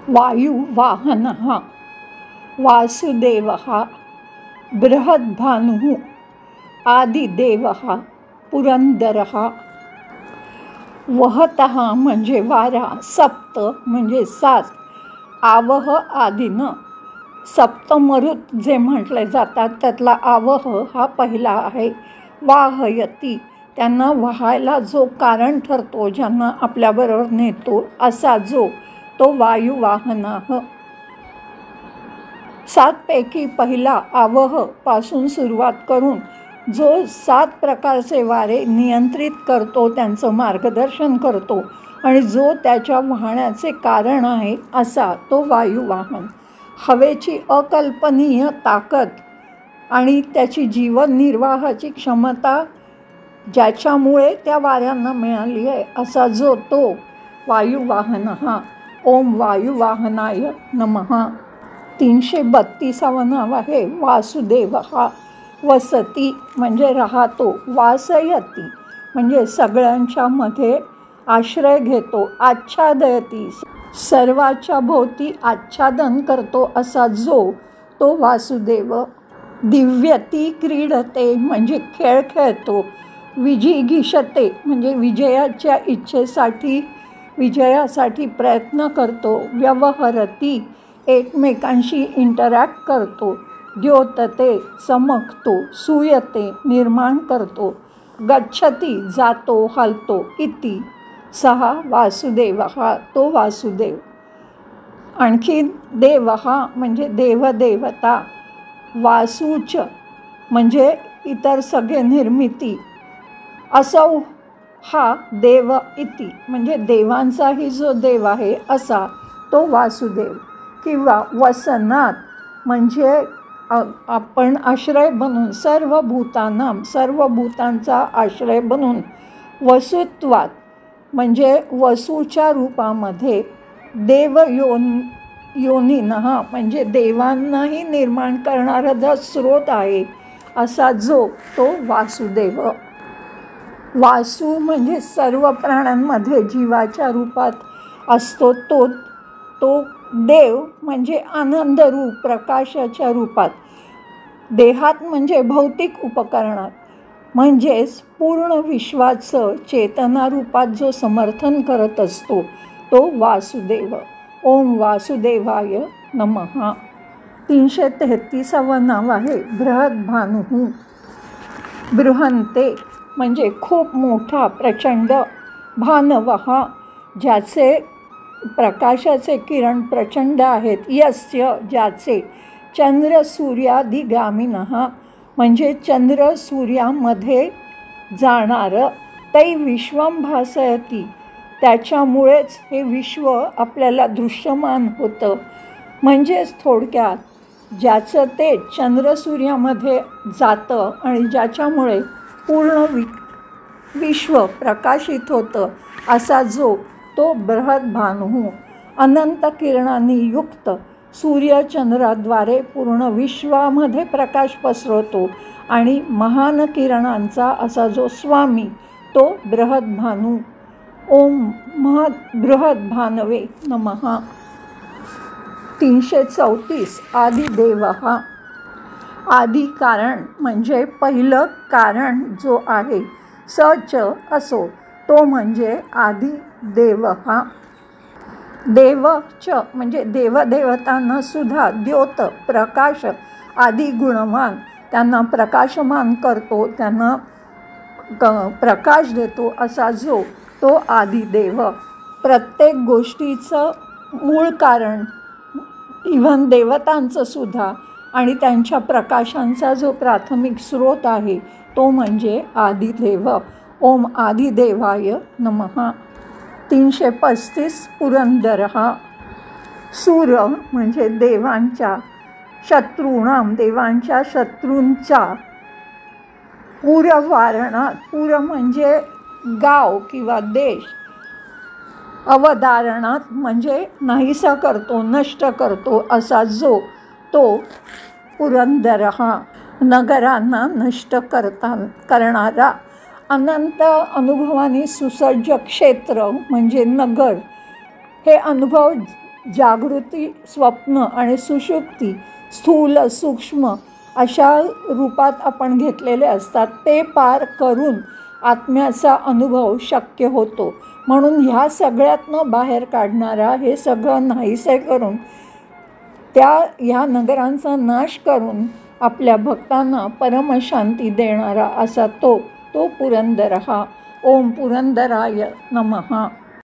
वायुवाहनः वासुदेवः बृहद्भानुः आदिदेवः पुरंदरः। वहतः म्हणजे वारा, सप्त म्हणजे 7, आवह आदीनं सप्तमरुत जे म्हटले जातात त्यातला आवह हा पहिला आहे। वाहयती त्यांना वाहायला जो कारण ठरतो, ज्यांना आपल्याबरोबर नेतो असा जो तो वायुवाहनः। 7 पैकी पहिला आवह पासून सुरुवात करून जो 7 प्रकारचे वारे नियंत्रित करतो, त्यांचं मार्गदर्शन करतो आणि जो त्याच्या वाहण्याचे कारण आहे असा तो वायुवाहन। हवेची अकल्पनीय ताकद आणि त्याची जीवन निर्वाहाची क्षमता ज्याच्यामुळे त्या वाऱ्यांना मिळाली आहे असा जो तो वायुवाहनः। ओम वायुवाहनाय नमः। 332वे नाव आहे वासुदेवः। वसती म्हणजे राहतो, वासयती म्हणजे सगळ्यांच्या मध्ये आश्रय घेतो, आच्छादयती सर्वाच्या भोवती आच्छादन करतो असा जो तो वासुदेव। दिव्यती क्रीडते म्हणजे खेळ खेळतो, विजिगीषते म्हणजे विजयाच्या इच्छेसाठी विजयासाठी प्रयत्न करतो, व्यवहरती एकमेकांशी इंटरॅक्ट करतो, द्योतते चमकतो, सूयते निर्माण करतो, गच्छती जातो हलतो, इति सहा वासुदेवः तो वासुदेव। आणखी देवः म्हणजे देवदेवता, वासूच म्हणजे इतर सगळे निर्मिती, असौ हा देव इति म्हणजे देवांचाही जो देव आहे असा तो वासुदेव। किंवा वसनात म्हणजे आपण आश्रय बनून सर्व भूतानां सर्व भूतांचा आश्रय बनून, वसुत्वात म्हणजे वसूच्या रूपामध्ये, देव योनीनः म्हणजे देवांनाही निर्माण करणारा जो स्रोत आहे असा जो तो वासुदेव। वासू म्हणजे सर्व प्राण्यांमध्ये जीवाच्या रूपात असतो तो तो देव म्हणजे आनंद रूप प्रकाशाच्या रूपात, देहात म्हणजे भौतिक उपकरणात, म्हणजेच पूर्ण विश्वाचं चेतना रूपात जो समर्थन करत असतो तो वासुदेव। ओम वासुदेवाय नमः। 333वे नाव आहे बृहद्भानुः। बृहन्ते म्हणजे खूप मोठा प्रचंड, भानवः ज्याचे प्रकाशाचे किरण प्रचंड आहेत, यस्य ज्याचे, चंद्र सूर्यादिगामिनः म्हणजे चंद्र सूर्यामध्ये जाणारं, तै विश्वं भासयति त्याच्यामुळेच हे विश्व आपल्याला दृश्यमान होतं। म्हणजेच थोडक्यात ज्याचं ते चंद्र सूर्यामध्ये जातं आणि ज्याच्यामुळे पूर्ण विश्व प्रकाशित होतं असा जो तो बृहद्भानुः। अनंत किरणांनी युक्त सूर्यचंद्राद्वारे पूर्ण विश्वामध्ये प्रकाश पसरवतो आणि महान किरणांचा असा जो स्वामी तो बृहद्भानू। ओम बृहद्भानवे नमः। 334 आदिदेवः। आदी कारण म्हणजे पहिलं कारण जो आहे, सच असो तो म्हणजे आदिदेवः। देवच म्हणजे देवदेवतांना सुद्धा द्योत प्रकाश आदी गुणवान त्यांना प्रकाशमान करतो, त्यांना प्रकाश देतो असा जो तो आदिदेव। प्रत्येक गोष्टीचं मूळ कारण, इव्हन देवतांचं सुद्धा, आणि त्यांच्या प्रकाशांचा जो प्राथमिक स्रोत आहे तो म्हणजे आदिदेव। ओम आदिदेवाय नमः। 335 पुरंदरः। सूर म्हणजे देवांच्या शत्रूणाम देवांच्या शत्रूंचा, पूरवारणात पूर म्हणजे गाव किंवा देश, अवधारणात म्हणजे नाहीसा करतो नष्ट करतो असा जो तो पुरंदरः। नगरांना नष्ट करणारा, अनंत अनुभवाने सुसज्ज क्षेत्र म्हणजे नगर, हे अनुभव जागृती, स्वप्न आणि सुषुप्ती स्थूल सूक्ष्म अशा रूपात आपण घेतलेले असतात, ते पार करून आत्म्याचा अनुभव शक्य होतो. म्हणून ह्या सगळ्यातनं बाहेर काढणारा, हे सगळं नाहीसे करून ह्या नगरांचा नाश करून आपल्या भक्तांना परमशांती देणारा असा तो पुरंदर हा. ओम पुरंदराय नमः.